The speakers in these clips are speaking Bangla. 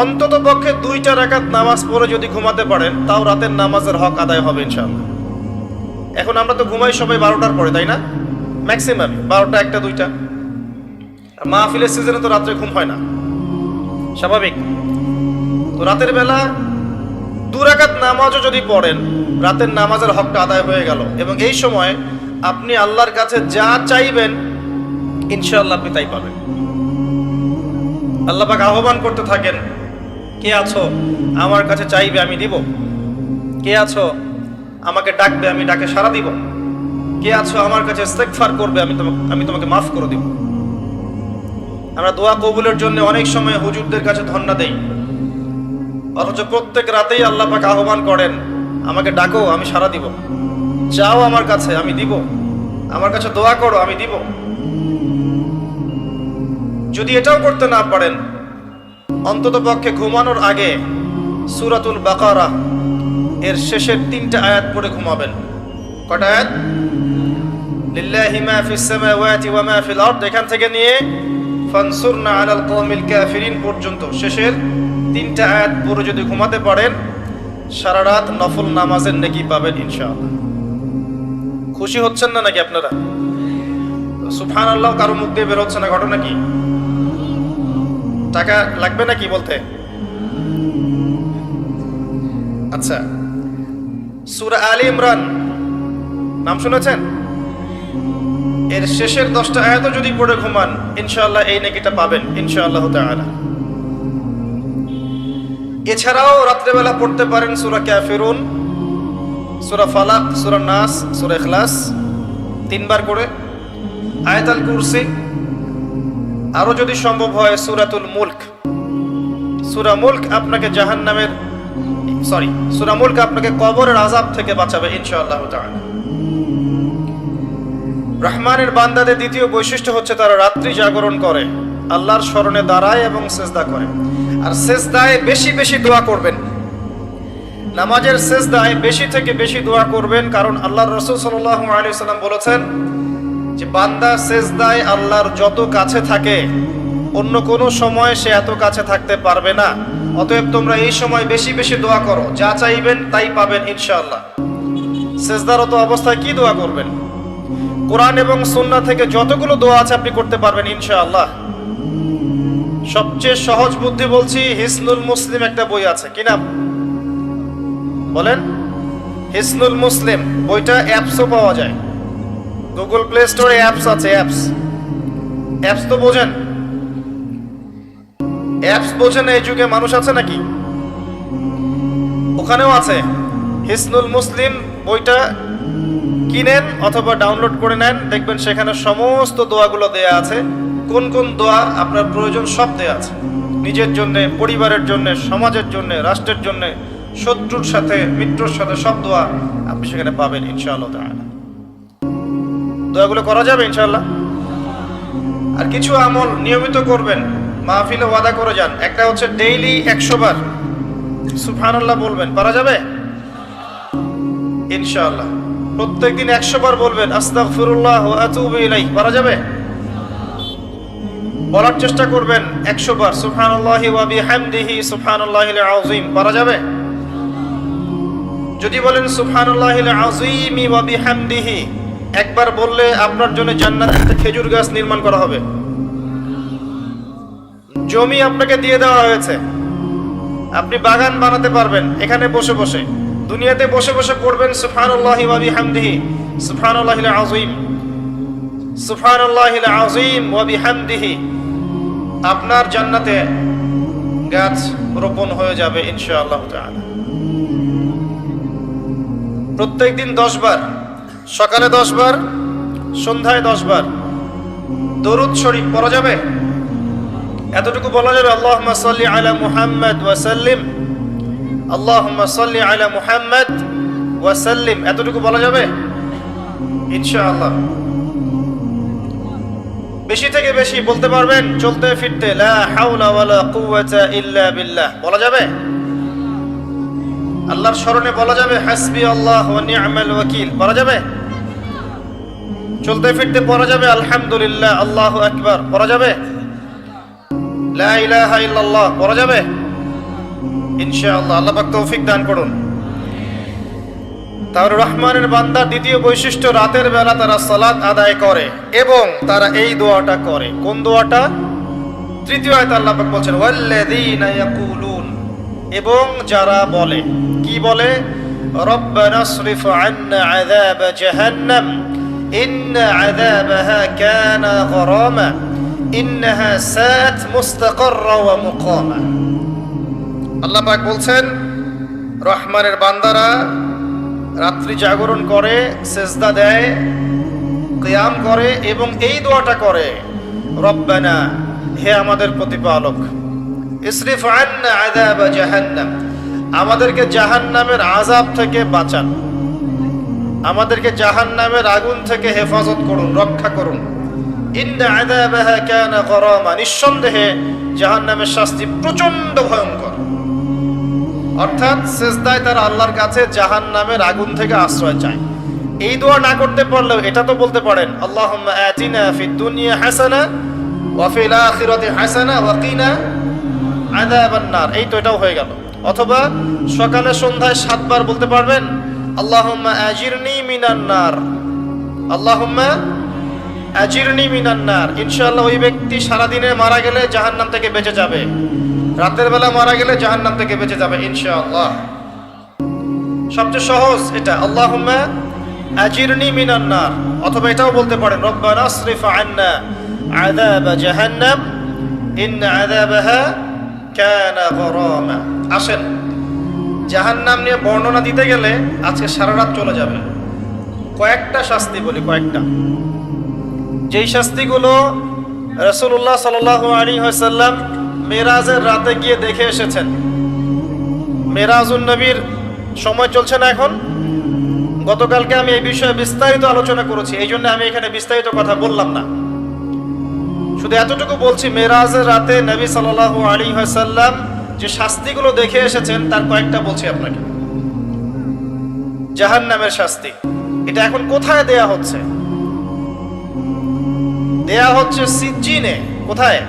অন্তত পক্ষে 2টা রাকাত নামাজ পড়ে যদি ঘুমাতে পারেন, তাও রাতের নামাজের হক আদায় হবে ইনশাআল্লাহ। এখন আমরা তো ঘুমাই সবাই 12টার পরে, তাই না? ম্যাক্সিমাম 12টা, 1টা, 2টা। মাহফিলের সিজনে তো রাত্রে ঘুম হয় না, স্বাভাবিক। তো রাতের বেলা 2 রাকাত নামাজও যদি পড়েন, রাতের নামাজের হকটা আদায় হয়ে গেল। এবং এই সময় আপনি আল্লাহর কাছে যা চাইবেন ইনশাআল্লাহ আপনি তাই পাবেন। আল্লাহ পাক আহ্বান করতে থাকেন, কে আছো আমার কাছে চাইবে আমি দিব, কে আছো আমাকে ডাকবে আমি ডাকে সাড়া দিব, কে আছো আমার কাছে ইস্তেগফার করবে আমি তোমাকে মাফ করে দিব। আমরা দোয়া কবুলের জন্য অনেক সময় হুজুরদের কাছে ধন্না দেই, অথচ প্রত্যেক রাতেই আল্লাহ পাক আহ্বান করেন, আমাকে ডাকো আমি সাড়া দিব, চাও আমার কাছে আমি দিব, আমার কাছে দোয়া করো আমি দিব। যদি এটাও করতে না পারেন, অন্তত পক্ষে ঘুমানোর আগে সূরাতুল বাকারা এর শেষের 3টা আয়াত পড়ে ঘুমাবেন। কটা আয়াত? লিল্লাহি মা ফিস সামাওয়াতি ওয়া মা ফিল আরদ, এখান থেকে নিয়ে ফানসুরনা আলাল কওমিল কাফিরিন পর্যন্ত শেষের 3টা আয়াত পড়ে যদি ঘুমাতে পারেন, সারা রাত নফল নামাজের নেকি পাবেন ইনশাআল্লাহ। খুশি হচ্ছেন না নাকি আপনারা? সুবহানাল্লাহ কারো মুখ দিয়ে বের হচ্ছে না, ঘটনা কি? টাকা লাগবে নাকি বলতে? আচ্ছা, সূরা আলে ইমরান নাম শুনেছেন? এর শেষের 10টা আয়াতও যদি পড়ে ঘুমান ইনশাআল্লাহ এই নেকিটা পাবেন ইনশাআল্লাহ তাআলা। এছাড়াও রাত্রেবেলা পড়তে পারেন সূরা কাফিরুন, সূরা ফালাক, সূরা নাস, সূরা ইখলাস 3 বার করে, আয়াতুল কুরসি, আরো যদি সম্ভব হয় সূরাতুল মুলক। সূরা মুলক আপনাকে সূরা মুলক আপনাকে কবরের আযাব থেকে বাঁচাবে ইনশাআল্লাহ তাআলা। রহমানের বান্দাদের দ্বিতীয় বৈশিষ্ট্য হচ্ছে তারা রাত্রি জাগরণ করে, আল্লাহর স্মরণে দাঁড়ায় এবং সিজদা করে। আর সিজদায় বেশি বেশি দোয়া করবেন, নামাজের সিজদায় বেশি থেকে বেশি দোয়া করবেন, কারণ আল্লাহর রাসূল সাল্লাল্লাহু আলাইহি ওয়াসাল্লাম বলেছেন যে বান্দা সিজদায় আল্লাহর যত কাছে থাকে অন্য কোনো সময় সে এত কাছে থাকতে পারবে না। অতএব তোমরা এই সময় বেশি বেশি দোয়া করো, যা চাইবেন তাই পাবেন ইনশাআল্লাহ। সিজদারত অবস্থায় কি দোয়া করবেন? কোরআন এবং সুন্নাহ থেকে যতগুলো দোয়া আছে আপনি করতে পারবেন ইনশাআল্লাহ। সবচেয়ে সহজ বুদ্ধি বলছি, হিসনুল মুসলিম একটা বই আছে, কি নাম বলেন? হিসনুল মুসলিম বইটা অ্যাপসও পাওয়া যায়, গুগল প্লে স্টোরে অ্যাপস আছে। অ্যাপস তো বোঝেন? অ্যাপস বোঝেন এই যুগে মানুষ আছে নাকি? ওখানেও আছে হিসনুল মুসলিম বইটা, কিনেন অথবা ডাউনলোড করে নেন, দেখবেন সেখানে সমস্ত দোয়াগুলো দেয়া আছে। কোন কোন দোয়া আপনার প্রয়োজন সব দেয়া আছে, নিজের জন্য, পরিবারের জন্য, সমাজের জন্য, রাষ্ট্রের জন্য, শত্রুর সাথে, মিত্রর সাথে, সব দোয়া আপনি সেখানে পাবেন ইনশাআল্লাহ তাআলা। দোয়াগুলো করা যাবে ইনশাআল্লাহ। আর কিছু আমল নিয়মিত করবেন, মাহফিলে ওয়াদা করে যান। একটা হচ্ছে ডেইলি 100 বার সুবহানাল্লাহ বলবেন, পারা যাবে ইনশাআল্লাহ। প্রত্যেকদিন 100 বার বলবেন আস্তাগফিরুল্লাহ ওয়া আতুবু ইলাইহি, পারা যাবে? বলার চেষ্টা করবেন 100 বার সুবহানাল্লাহি ওয়া বিহামদিহি সুবহানাল্লাহিল আযীম, পারা যাবে? যদি বলেন সুবহানাল্লাহিল আযীম ওয়া বিহামদিহি, একবার বললে আপনার জন্য জান্নাতে একটা খেজুর গাছ নির্মাণ করা হবে। জমি আপনাকে দিয়ে দেওয়া হয়েছে, আপনি বাগান বানাতে পারবেন এখানে বসে বসে। দুনিয়াতে বসে বসে পড়বেন সুবহানাল্লাহি ওয়া বিহামদিহি সুবহানাল্লাহিল আযীম, সুবহানাল্লাহিল আযীম ওয়া বিহামদিহি, আপনার জান্নাতে গাছ রোপণ হয়ে যাবে ইনশাআল্লাহ তাআলা। প্রত্যেকদিন 10 বার, সকালে 10 বার, সন্ধ্যায় 10 বার দরুদ শরীফ পড়া যাবে। এতটুকু বলা যাবে আল্লাহুম্মা সাল্লি আলা মুহাম্মাদ ওয়া সাল্লিম, আল্লাহুম্মা সাল্লি আলা মুহাম্মাদ ওয়া সাল্লিম, এতটুকু বলা যাবে ইনশাআল্লাহ। বেশি থেকে বেশি বলতে পারবেন চলতে ফিরতে লা হাওলা ওয়ালা কুওয়াতা ইল্লা বিল্লাহ, বলা যাবে। আল্লাহর স্মরণে বলা যাবে হাসবি আল্লাহ ওয়া নি'মাল ওয়াকিল, বলা যাবে। চলতে ফিরতে পড়া যাবে আলহামদুলিল্লাহ, আল্লাহু আকবার, পড়া যাবে। লা ইলাহা ইল্লাল্লাহ পড়া যাবে। ইনশাআল্লাহ। আল্লাহ পাক তৌফিক দান করুন। তাহলে রহমানের বান্দার দ্বিতীয় বৈশিষ্ট্য, রাতের বেলা তারা সালাত আদায় করে এবং তারা এই দোয়াটা করে। কোন দোয়াটা? তৃতীয় আয়াতে আল্লাহ পাক বলছেন ওয়াল্লাযীনা ইয়াকুলুন, এবং যারা বলে, কি বলে? রব্বানা আসরিফ আন্না আযাব জাহান্নাম ইন্না আযাবাহা কানা গরামা ইন্নাহা সাআত মুস্তাকাররা ওয়া মুকামা। আল্লাহ পাক বলছেন রহমানের বান্দারা রাত্রি জাগরণ করে, সেজদা দেয়, কিয়াম করে এবং এই দোয়াটা করে, রব্বানা, হে আমাদের প্রতিপালক, ইসরিফ আন্না আযাব জাহান্নাম, আমাদেরকে জাহান্নামের আযাব থেকে বাঁচান, আমাদেরকে জাহান্নামের আগুন থেকে হেফাজত করুন, রক্ষা করুন। ইন্না আযাবাহা কানা গরামা, নিঃসন্দেহে জাহান্নামের শাস্তি প্রচন্ড ভয়ঙ্কর। অর্থাৎ সেজদায় তারা আল্লাহর কাছে জাহান্নামের আগুন থেকে আশ্রয় চায়। এই দোয়া না করতে পারলেও এটা তো বলতে পারেন, আল্লাহুম্মা আতিনা ফিদ দুনিয়া হাসানা ওয়া ফিল আখিরাতি হাসানা ওয়া কিনা আযাবান নার, এই তো এটাও হয়ে গেল। অথবা সকালে সন্ধ্যায় 7 বার বলতে পারবেন, আল্লাহুম্মা আজিরনি মিনান নার, আল্লাহুম্মা আজিরনি মিনান নার। ইনশাআল্লাহ ওই ব্যক্তি সারা দিনে মারা গেলে জাহান্নাম থেকে বেঁচে যাবে, রাতের বেলা মারা গেলে জাহান্নাম থেকে বেঁচে যাবে ইনশাআল্লাহ। সবচেয়ে সহজ এটা, আল্লাহুম্মা আজিরনি মিনান নার। অথবা এটাও বলতে পারেন, রব্বানা আসরিফ আন্না আযাব জাহান্নাম ইন্না আযাবাহা কানা গরামা। আসেন, জাহান্নাম নিয়ে বর্ণনা দিতে গেলে আজকে সারা রাত চলে যাবে। কয়েকটা শাস্তি বলি, কয়েকটা, যেই শাস্তিগুলো রাসূলুল্লাহ সাল্লাল্লাহু আলাইহি ওয়াসাল্লাম মেরাজের রাতে গিয়ে দেখে এসেছেন। মেরাজুন নবীর সময় চলছে না এখন। গতকালকে আমি এই বিষয়ে বিস্তারিত আলোচনা করেছি, এই জন্য আমি এখানে বিস্তারিত কথা বললাম না। শুধু এতটুকু বলছি, মেরাজের রাতে নবী সাল্লাল্লাহু আলাইহি ওয়াসাল্লাম যে শাস্তিগুলো দেখে এসেছেন তার কয়েকটা বলছি আপনাকে। জাহান্নামের শাস্তি, এটা এখন কোথায় দেয়া হচ্ছে? দেয়া হচ্ছে সিজ্জিনে। কোথায়?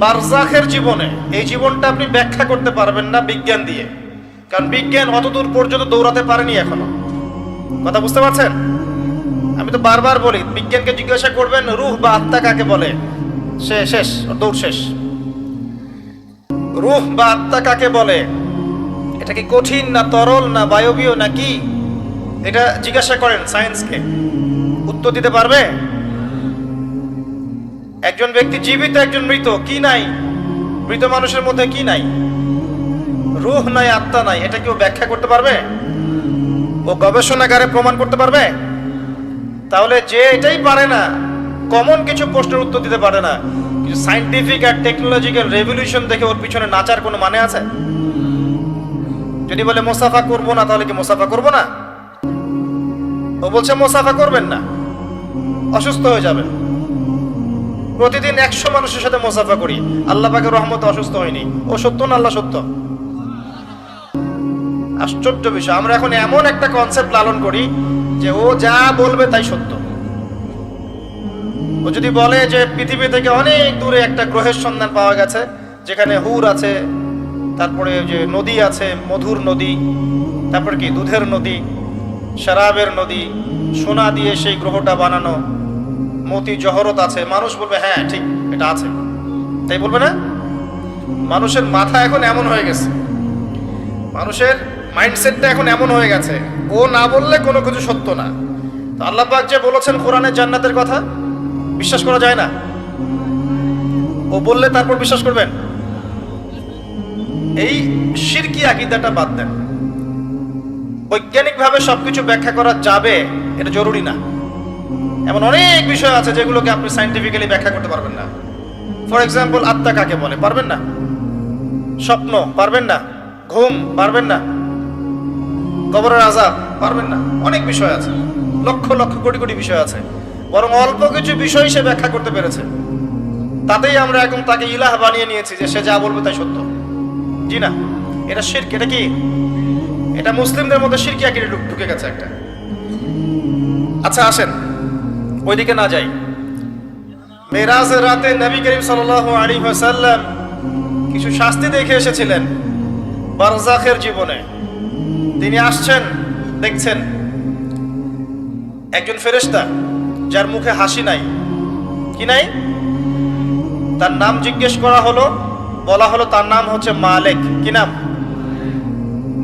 বারজাখের জীবনে। এই জীবনটা আপনি ব্যাখ্যা করতে পারবেন না বিজ্ঞান দিয়ে, কারণ বিজ্ঞান অতদূর পর্যন্ত দৌড়াতে পারেনি এখনো। কথা বুঝতে পারছেন? আমি তো বারবার বলি, বিজ্ঞানকে জিজ্ঞাসা করবেন রূহ বা আত্মা কাকে বলে, সে শেষ, দৌড় শেষ। রূহ বা আত্মা কাকে বলে? এটা কি কঠিন না তরল না বায়বীয় না কি? এটা জিজ্ঞাসা করেন সায়েন্সকে, উত্তর দিতে পারবে? একজন ব্যক্তি জীবিত, একজন মৃত, কি নাই? মৃত মানুষের মধ্যে কি নাই? রূহ নাই, আত্মা নাই। এটা কেউ ব্যাখ্যা করতে পারবে? ও গবেষণাগারে প্রমাণ করতে পারবে? তাহলে যে এটাই পারে না, কমন কিছু প্রশ্নের উত্তর দিতে পারে না, কিছু সায়েন্টিফিক আর টেকনোলজিক্যাল রেভলিউশন দেখে ওর পিছনে নাচার কোনো মানে আছে? যদি বলে মুসাফা করবো না, তাহলে কি মুসাফা করবো না? ও বলছে মুসাফা করবেন না, অসুস্থ হয়ে যাবেন। প্রতিদিন 100 মানুষের সাথে মুসাফা করি, আল্লাহ পাকের রহমতে অসুস্থ হয়নি। ও সত্য না আল্লাহ সত্য? আশ্চর্য বিষয়, আমরা এখন এমন একটা কনসেপ্ট লালন করি যে ও যা বলবে তাই সত্য। ও যদি বলে যে পৃথিবী থেকে অনেক দূরে একটা গ্রহের সন্ধান পাওয়া গেছে যেখানে হুর আছে, তারপরে যে নদী আছে, মধুর নদী, তারপর কি দুধের নদী, শরাবের নদী, সোনা দিয়ে সেই গ্রহটা বানানো, মতি জহরত আছে, মানুষ বলবে হ্যাঁ ঠিক এটা আছে, তাই বলবে না? মানুষের মাথা এখন এমন হয়ে গেছে, মানুষের মাইন্ডসেটটা এখন এমন হয়ে গেছে, ও না বললে কোনো কিছু সত্য না। তো আল্লাহ পাক যে বলেছেন কোরআনে জান্নাতের কথা, বিশ্বাস করা যায় না? ও বললে তারপর বিশ্বাস করবেন? এই শিরকি আকীদাটা বাদ দেন। বৈজ্ঞানিকভাবে সবকিছু ব্যাখ্যা করা যাবে এটা জরুরি না। এমন অনেক বিষয় আছে যেগুলোকে আপনি সায়েন্টিফিক্যালি ব্যাখ্যা করতে পারবেন না। ফর এক্সাম্পল, আত্মা কাকে বলে পারবেন না? স্বপ্ন পারবেন না? ঘুম পারবেন না? কবরের আযাব পারবেন না? অনেক বিষয় আছে, লক্ষ লক্ষ কোটি কোটি বিষয় আছে। বরং অল্প কিছু বিষয় সে ব্যাখ্যা করতে পেরেছে, তাতেই আমরা এখন তাকে ইলাহ বানিয়ে নিয়েছি যে সে যা বলবে তাই সত্য। জি না, এটা শিরক। এটা কি? এটা মুসলিমদের মধ্যে শিরকি আকীদা ঢুকে গেছে একটা। আচ্ছা আসেন ওইদিকে না যাই। মেরাজের রাতে নবী করিম সাল্লাল্লাহু আলাইহি ওয়াসাল্লাম কিছু শাস্তি দেখে এসেছিলেন। বারজাখের জীবনে তিনি আসছেন, দেখছেন একজন ফেরেশতা যার মুখে হাসি নাই, কি নাই, তার নাম জিজ্ঞেস করা হলো, বলা হলো তার নাম হচ্ছে মালেক। কি নাম?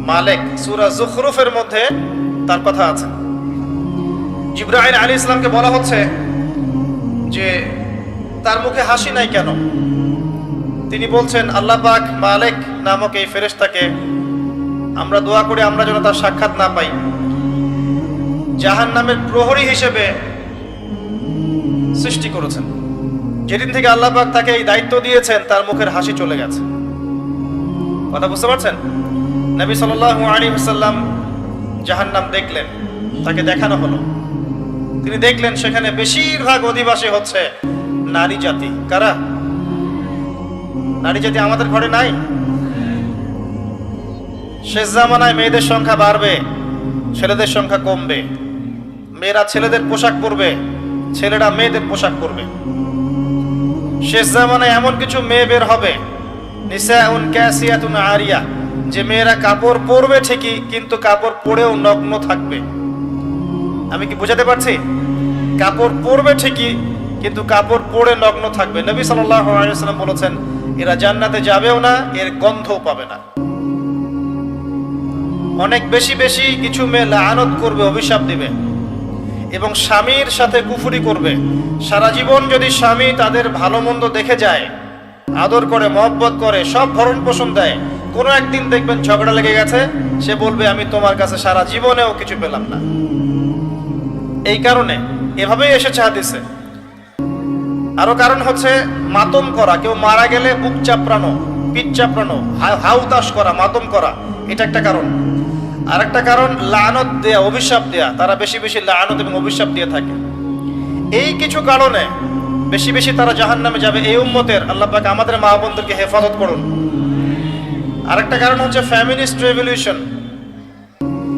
মালেক। সূরা যুখরুফের মধ্যে তার কথা আছে। জিবরাইল আলাইহিস সালামকে বলা হচ্ছে যে তার মুখে হাসি নাই কেন? তিনি বলছেন আল্লাহ পাক মালেক নামক এই ফেরেশতাকে আমরা দোয়া করি আমরা যেন তার সাক্ষাৎ না পাই, জাহান্নামের প্রহরী হিসেবে সৃষ্টি করেছেন। যেদিন থেকে আল্লাহ পাক তাকে এই দায়িত্ব দিয়েছেন তার মুখের হাসি চলে গেছে। কথা বুঝতে পারছেন? নবী সাল্লাল্লাহু আলাইহি ওয়াসাল্লাম জাহান্নাম দেখলেন, তাকে দেখানো হলো। তিনি দেখলেন সেখানে বেশিরভাগ অধিবাসী হচ্ছে নারী জাতি। কারা? নারী জাতি আমাদের ঘরে নাই? শেষ জামানায় মেয়েদের সংখ্যা বাড়বে, ছেলেদের সংখ্যা কমবে। মেয়েরা ছেলেদের পোশাক পরবে, ছেলেরা মেয়েদের পোশাক পরবে। শেষ জামানায় এমন কিছু মেয়ে বের হবে, নিসাউন কাসিয়াতুন আরিয়া, যে মেয়েরা কাপড় পরবে ঠিকই কিন্তু কাপড় পরেও নগ্ন থাকবে। আমি কি বোঝাতে পারছি? কাপড় পরবে ঠিকই কিন্তু কাপড় পরে নগ্ন থাকবে। নবী সাল্লাল্লাহু আলাইহি ওয়াসাল্লাম বলেছেন এরা জান্নাতে যাবেও না, এর গন্ধও পাবে না। অনেক বেশি বেশি কিছু মেয়ে লাআনত করবে, অভিশাপ দিবে এবং স্বামীর সাথে কুফরি করবে। সারা জীবন যদি স্বামী তাদের ভালো মন্দ দেখে যায়, আদর করে, মহব্বত করে, সব ভরণ পোষণ দেয়, কোনো একদিন দেখবেন ঝগড়া লেগে গেছে, সে বলবে আমি তোমার কাছে সারা জীবনেও কিছু পেলাম না। এই কারণে এভাবেই এসেছে হাদিসে। আরো কারণ হচ্ছে মাতম করা, কেউ মারা গেলে বুক চাপড়ানো, পিঠ চাপড়ানো, হাউতাস করা, মাতম করা, এটা একটা কারণ। আর একটা কারণ লানত দেয়া, অভিশাপ দেয়া। তারা বেশি বেশি লানত এবং অভিশাপ দিয়ে থাকে। এই কিছু কারণে বেশি বেশি তারা জাহান্নামে যাবে। এই উম্মতের আল্লাহ পাক আমাদের মা বোনদেরকে হেফাজত করুন। আরেকটা কারণ হচ্ছে ফেমিনিস্ট রেভলিউশন,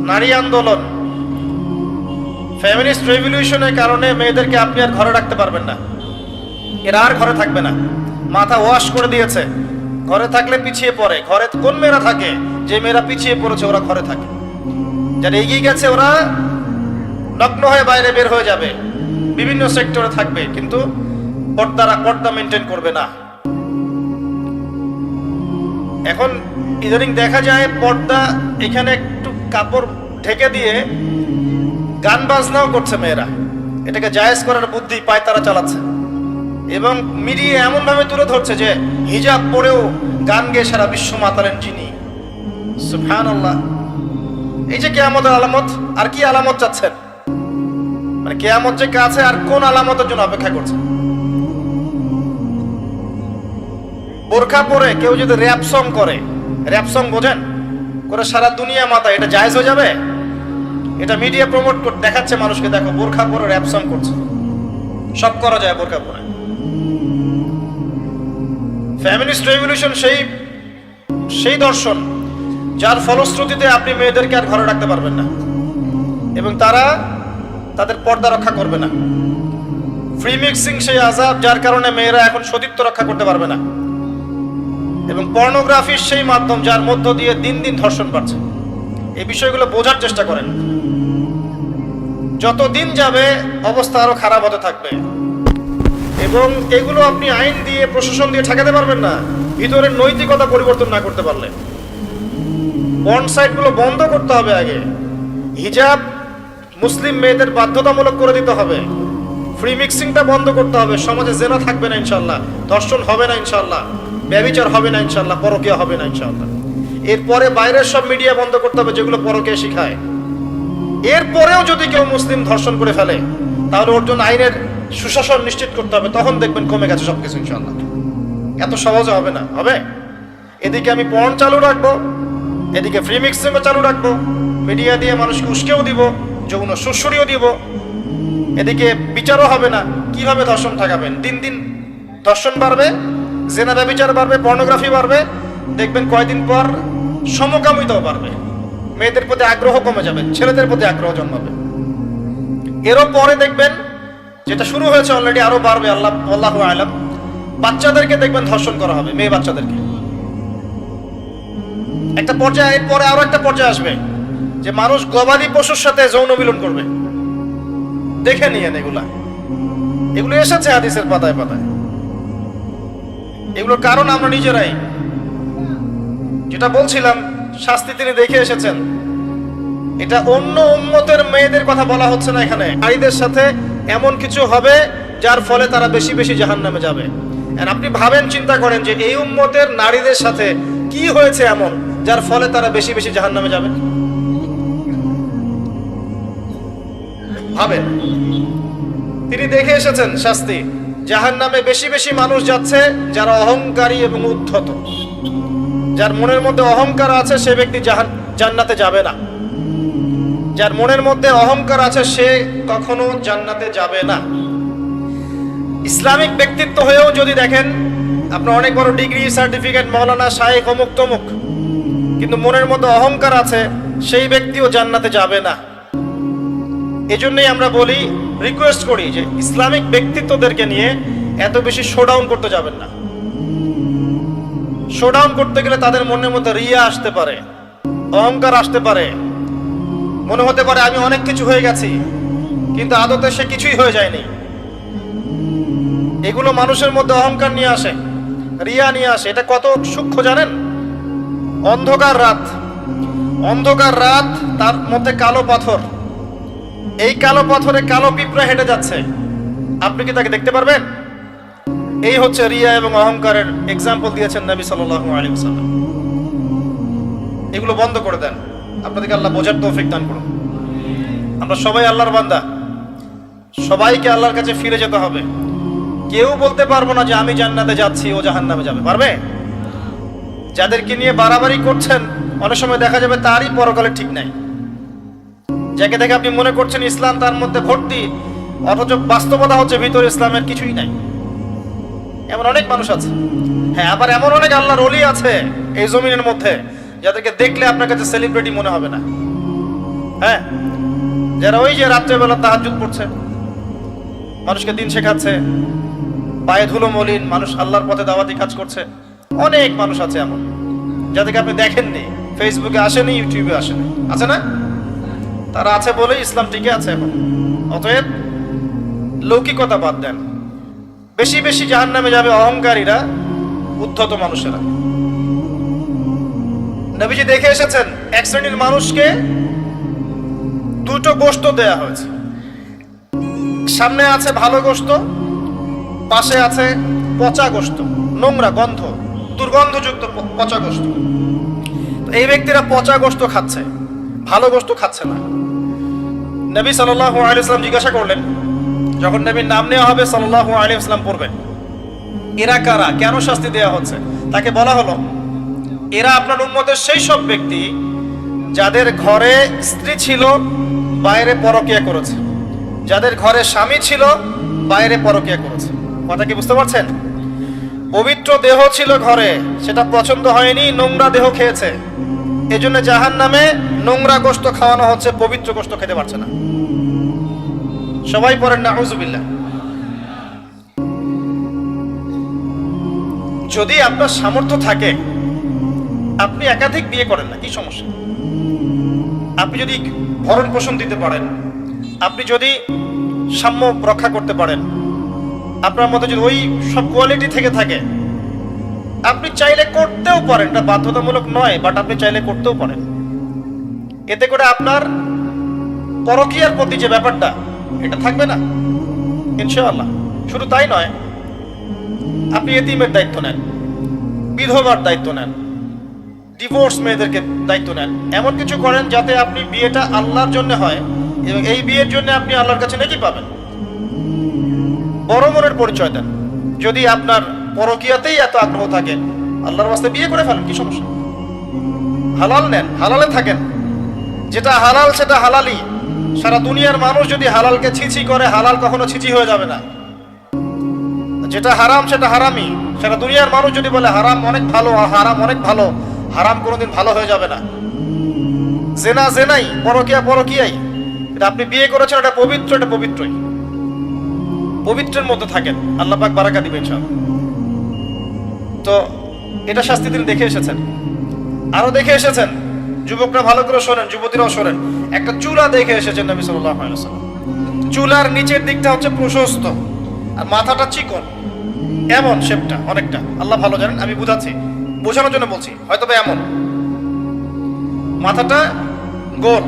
নারী আন্দোলন। ফেমিনিস্ট রেভলিউশনের কারণে মেয়েদেরকে আপনি আর ঘরে রাখতে পারবেন না, এরা আর ঘরে থাকবে না। মাথা ওয়াশ করে দিয়েছে, ঘরে থাকলে পিছিয়ে পড়ে। ঘরে কোন মেয়েরা থাকে? যে মেয়েরা পিছিয়ে পড়েছে ওরা ঘরে থাকে। যারা এগিয়ে গেছে ওরা নগ্ন হয়ে বাইরে বের হয়ে যাবে, বিভিন্ন সেক্টরে থাকবে, কিন্তু পর্দা মেনটেন করবে না। এখন ইদানিং দেখা যায় পর্দা এখানে একটু কাপড় ঢেকে দিয়ে গান বাজনাও করছে মেয়েরা। এটাকে জায়েজ করার বুদ্ধি পায় তারা চালাচ্ছে এবং মিডিয়া এমন ভাবে তুলে ধরছে যে হিজাব পরেও গান গেয়ে সারা বিশ্ব মাতালেন যিনি। সুবহানাল্লাহ। এই যে কিয়ামতের আলামত, আর কি আলামত চাচ্ছেন? মানে কিয়ামত যে কাছে, আর কোন আলামতের জন্য অপেক্ষা করছেন? বোরখা পরে কেউ যদি র‍্যাপ সং করে, র‍্যাপ সং বোঝেন, করে সারা দুনিয়া মাতা, এটা জায়েজ হয়ে যাবে? এটা মিডিয়া প্রমোট করে দেখাচ্ছে মানুষকে, দেখো বোরখা পরে র‍্যাপ সং করছে। সব করা যায় বোরখা পরে। ফেমিনিস্ট রেভলিউশন সেই দর্শন যার ফলশ্রুতিতে আপনি মেয়েদেরকে আর ঘরে রাখতে পারবেন না এবং তারা তাদের পর্দা রক্ষা করবে না। ফ্রি মিক্সিং সেই আযাব যার কারণে মেয়েরা এখন সতীত্ব রক্ষা করতে পারবে না এবং পর্নোগ্রাফির সেই মাধ্যম যার মধ্য দিয়ে দিন দিন ধর্ষণ বাড়ছে। এই বিষয়গুলো বোঝার চেষ্টা করেন। যত দিন যাবে অবস্থা আরো খারাপ হতে থাকবে এবং এগুলো আপনি আইন দিয়ে, প্রশাসন দিয়ে ঠেকাতে পারবেন না ভিতরের নৈতিকতা পরিবর্তন না করতে পারলে। পর্ন সাইটগুলো বন্ধ করতে হবে আগে। হিজাব মুসলিম মেয়েদের বাধ্যতামূলক করে দিতে হবে। ফ্রি মিক্সিংটা বন্ধ করতে হবে। সমাজে জেনা থাকবে না ইনশাল্লাহ, ধর্ষণ হবে না ইনশাল্লাহ, ব্যভিচার হবে না ইনশাল্লাহ, পরকীয়া হবে না ইনশাল্লাহ। এরপরে বাইরের সব মিডিয়া বন্ধ করতে হবে যেগুলো পরকীয়া শিখায়। এরপরেও যদি কেউ মুসলিম ধর্ষণ করে ফেলে তাহলে ওর জন্য আইনের সুশাসন নিশ্চিত করতে হবে। তখন দেখবেন কমে গেছে সবকিছু ইনশাল্লাহ। এত সহজে হবে না, হবে। এদিকে আমি পর্ন চালু রাখবো, এদিকে ফ্রি মিক্সিংও চালু রাখবো, মিডিয়া দিয়ে মানুষকে উস্কেও দিব, যৌন সুশ্রীও দিব, এদিকে বিচারও হবে না। কিভাবে ধর্ষণ ঠেকাবেন? দিন দিন ধর্ষণ বাড়বে, জেনা ব্যভিচার বাড়বে, পর্নোগ্রাফি বাড়বে। দেখবেন কয়দিন পর সমকামিতাও বাড়বে, মেয়েদের প্রতি আগ্রহ কমে যাবে, ছেলেদের প্রতি আগ্রহ জন্মাবে। এরও পরে দেখবেন যেটা শুরু হয়েছে অলরেডি, আরো বাড়বে। আল্লাহু আ'লাম। বাচ্চাদেরকে দেখবেন ধর্ষণ করা হবে, মেয়ে বাচ্চাদেরকে। একটা পর্যায়ে, পরে আরো একটা পর্যায়ে আসবে যে মানুষ গবাদি পশুর সাথে যৌন মিলন করবে। দেখে নিয়েন এগুলো এসেছে হাদিসের পাতায় পাতায়। এগুলোর কারণ আমরা নিজেরাই। যেটা বলছিলাম, শাস্তি তিনি দেখে এসেছেন। এটা অন্য উম্মতের মেয়েদের কথা বলা হচ্ছে না এখানে। নারীদের সাথে এমন কিছু হবে যার ফলে তারা বেশি বেশি জাহান্নামে যাবে। আর আপনি ভাবেন, চিন্তা করেন যে এই উম্মতের নারীদের সাথে কি হয়েছে এমন যার ফলে তারা বেশি বেশি জাহান্নামে যাবে। ভাবেন, তিনি দেখে এসেছেন শাস্তি। জাহান্নামে বেশি বেশি মানুষ যাচ্ছে যারা অহংকারী এবং উদ্ধত। যার মনের মধ্যে অহংকার আছে সে ব্যক্তি জান্নাতে যাবে না। যার মনের মধ্যে অহংকার আছে সে কখনো জান্নাতে যাবে না। ইসলামিক ব্যক্তিত্ব হয়েও যদি দেখেন, আপনার অনেক বড় ডিগ্রি, সার্টিফিকেট, মাওলানা, শায়েখ, অমুক তমুক, কিন্তু মনের মধ্যে অহংকার আছে, সেই ব্যক্তিও জান্নাতে যাবে না। এজন্যই আমরা বলি, রিকোয়েস্ট করি যে ইসলামিক ব্যক্তিত্বদেরকে নিয়ে এত বেশি শোডাউন করতে যাবেন না। শোডাউন করতে গেলে তাদের মনের মধ্যে রিয়া আসতে পারে, অহংকার আসতে পারে, মনে হতে পারে আমি অনেক কিছু হয়ে গেছি, কিন্তু আদতে সে কিছুই হয়ে যায়নি। এগুলো মানুষের মধ্যে অহংকার নিয়ে আসে, রিয়া নিয়ে আসে। এটা কত সূক্ষ্ম জানেন? অন্ধকার রাত, তার মধ্যে কালো পাথর। এই কালো পাথরে কালো পিঁপড়া হেঁটে যাচ্ছে, আপনি কি তাকে দেখতে পারবেন? এই হচ্ছে রিয়া এবং অহংকারের এক্সাম্পল দিয়েছেন নবী সাল্লাল্লাহু আলাইহি ওয়াসাল্লাম। এগুলো বন্ধ করে দেন। আপনাদেরকে আল্লাহ বোঝার তৌফিক দান করুন। আমরা সবাই আল্লাহর বান্দা, সবাইকে আল্লাহর কাছে ফিরে যেতে হবে। কেউ বলতে পারবো না যে আমি জান্নাতে যাচ্ছি, ও জাহান্নামে যাবে, পারবে? যাদেরকে নিয়ে বাড়াবাড়ি করছেন, অনেক সময় দেখা যাবে তারই পরকালে ঠিক নাই। যাকে দেখে আপনি মনে করছেন ইসলাম তার মধ্যে ভর্তি, অথচ বাস্তবতা হচ্ছে ভিতরে ইসলামের কিছুই নাই। এমন অনেক মানুষ আছে। হ্যাঁ, আবার এমন অনেক আল্লাহর ওলি আছে এই জমিনের মধ্যে যাদেরকে দেখলে আপনার কাছে সেলিব্রিটি মনে হবে না। হ্যাঁ, যারা ওই যে রাত্রেবেলা তাহাজ্জুদ পড়ছে, মানুষকে দিন শেখাচ্ছে, পায়ে ধুলো মলিন, মানুষ আল্লাহর পথে দাওয়াতি কাজ করছে। অনেক মানুষ আছে এমন, যাদেরকে আপনি দেখেননি, ফেসবুকে আসেনি, ইউটিউবে আসেনি, আছে না? তারা আছে বলেই ইসলাম টিকে আছে এখন। অতএব লৌকিকতা বাদ দেন। বেশি বেশি জাহান্নামে যাবে অহংকারীরা, উদ্ধত মানুষেরা। নবীজি দেখে এসেছেন এক শ্রেণীর মানুষকে দুটো গোশত দেয়া হয়েছে। সামনে আছে ভালো গোশত, পাশে আছে পচা গোশত, নোংরা গন্ধ, দুর্গন্ধযুক্ত পচা গোশত। এই ব্যক্তিরা পচা গোশত খাচ্ছে, ভালো গোশত খাচ্ছে না। নবী সাল্লাল্লাহু আলাইহি ওয়াসাল্লাম জিজ্ঞাসা করলেন, যখন নবীর নাম নেওয়া হবে সাল্লাল্লাহু আলাইহি ওয়াসাল্লাম পড়বেন, এরা কারা, কেন শাস্তি দেওয়া হচ্ছে? তাকে বলা হলো, এরা আপনার উম্মতের সেই সব ব্যক্তি যাদের ঘরে স্ত্রী ছিল, বাইরে পরকিয়া করেছে, যাদের ঘরে স্বামী ছিল, বাইরে পরকিয়া করেছে। কথা কি বুঝতে পারছেন? পবিত্র দেহ ছিল ঘরে, সেটা পছন্দ হয়নি, নোংরা দেহ খেয়েছে, এজন্য জাহান্নামে নোংরা গোশত খাওয়ানো হচ্ছে, পবিত্র গোশত খেতে পারছে না। সবাই পড়েন নাউযুবিল্লাহ। যদি আপনার সামর্থ্য থাকে, আপনি একাধিক বিয়ে করেন না, কি সমস্যা? আপনি যদি ভরণ পোষণ দিতে পারেন, আপনি যদি সাম্য রক্ষা করতে পারেন, আপনার মধ্যে যদি ওই সব কোয়ালিটি থেকে থাকে, আপনি চাইলে করতেও পারেন। এটা বাধ্যতামূলক নয়, বাট আপনি চাইলে করতেও পারেন। এতে করে আপনার পরকীয়ার প্রতি যে ব্যাপারটা, এটা থাকবে না ইনশাআল্লাহ। শুধু তাই নয়, আপনি এতিমের দায়িত্ব নেন, বিধবার দায়িত্ব নেন, ডিভোর্স মেয়েদেরকে দায়িত্ব নেন। এমন কিছু করেন যাতে আপনি বিয়েটা আল্লাহর জন্য হয় এবং এই বিয়ের জন্য আপনি আল্লাহর কাছে নেকি পাবেন। বড় মনের পরিচয় দেন। যদি আপনার পরকীয়াতেই এত আগ্রহ থাকে, আল্লাহর ওয়াস্তে বিয়ে করে ফেলেন, কি সমস্যা? হালাল নেন, হালালে থাকেন। যেটা হালাল সেটা হালালই। সারা দুনিয়ার মানুষ যদি হালালকে ছিছি করে, হালাল কখনো ছিছি হয়ে যাবে না। যেটা হারাম সেটা হারামই। সারা দুনিয়ার মানুষ যদি বলে হারাম অনেক ভালো, হারাম অনেক ভালো, হারাম কোনোদিন ভালো হয়ে যাবে না। জেনা জেনাই, পরকীয়া পরকীয়াই। এটা আপনি বিয়ে করেছেন, এটা পবিত্র, এটা পবিত্রই। পবিত্রের মধ্যে থাকেন, আল্লাহ পাক বারাকা দিবেন ইনশাআল্লাহ। তো এটা শাস্তি তিনি দেখে এসেছেন। আরো দেখে এসেছেন, যুবকরা ভালো করে শোনেন, যুবতীরাও শোনেন, একটা চুলা দেখে এসেছেন নবী সাল্লাল্লাহু আলাইহি ওয়াসাল্লাম। চুলার নিচের দিকটা হচ্ছে প্রশস্ত আর মাথাটা চিকন, এমন শেপটা অনেকটা, আল্লাহ ভালো জানেন, আমি বুঝাচ্ছি, বোঝানোর জন্য বলছি, হয়তো বা এমন মাথাটা গোল,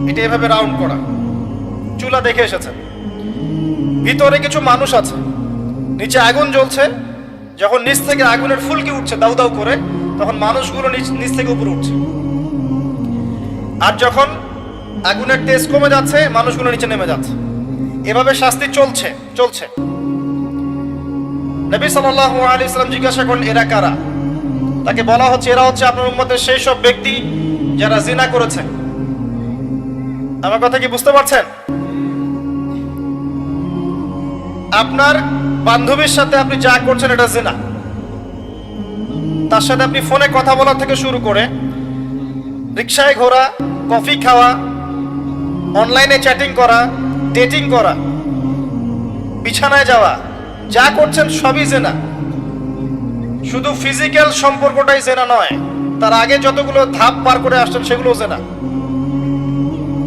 এটা এভাবে রাউন্ড করা চুলা দেখে এসেছেন। ভিতরে কিছু মানুষ আছে, নিচে আগুন জ্বলছে, যখন নিচ থেকে আগুনের ফুলকি উঠছে দাউ দাউ করে, তখন মানুষগুলো নিচ থেকে উপরে উঠছে, আর যখন আগুনের তেজ কমে যাচ্ছে মানুষগুলো নিচে নেমে যাচ্ছে, এভাবে শাস্তি চলছে চলছে। নবী সাল্লাল্লাহু আলাইহি ওয়াসাল্লাম জিজ্ঞাসা করলেন, এরা কারা? তাকে বলা হচ্ছে, এরা হচ্ছে আপনার উম্মতের সেই সব ব্যক্তি যারা জিনা করেছে। আমার কথা কি বুঝতে পারছেন? আপনার বান্ধবীর সাথে আপনি যা করছেন এটা জিনা। তার সাথে আপনি ফোনে কথা বলা থেকে শুরু করে রিকশায় ঘোরা, কফি খাওয়া, অনলাইনে চ্যাটিং করা, ডেটিং করা, বিছানায় যাওয়া, যা করছেন সবই জেনা। শুধু ফিজিক্যাল সম্পর্কটাই জেনা নয়, তার আগে যতগুলো ধাপ পার করে আসছেন সেগুলো জেনা।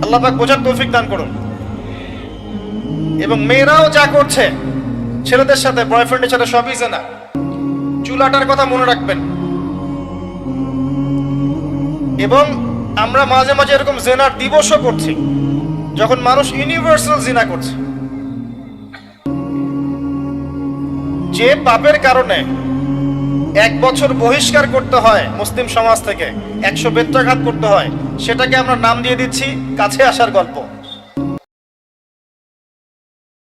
আল্লাহ পাক বোঝার তৌফিক দান করুন। এবং মেয়েরাও যা করছে ছেলেদের সাথে, বয়ফ্রেন্ডের সাথে, সবই জেনা। চুলাটার কথা মনে রাখবেন। এবং আমরা মাঝে মাঝে এরকম জেনার দিবসও করছি, যখন মানুষ ইউনিভার্সাল জিনা করছে। যে পাপের কারণে 1 বছর বহিষ্কার করতে হয় মুসলিম সমাজ থেকে, 100 বেত্রাঘাত করতে হয়, সেটাকে আমরা নাম দিয়ে দিচ্ছি কাছে আসার গল্প।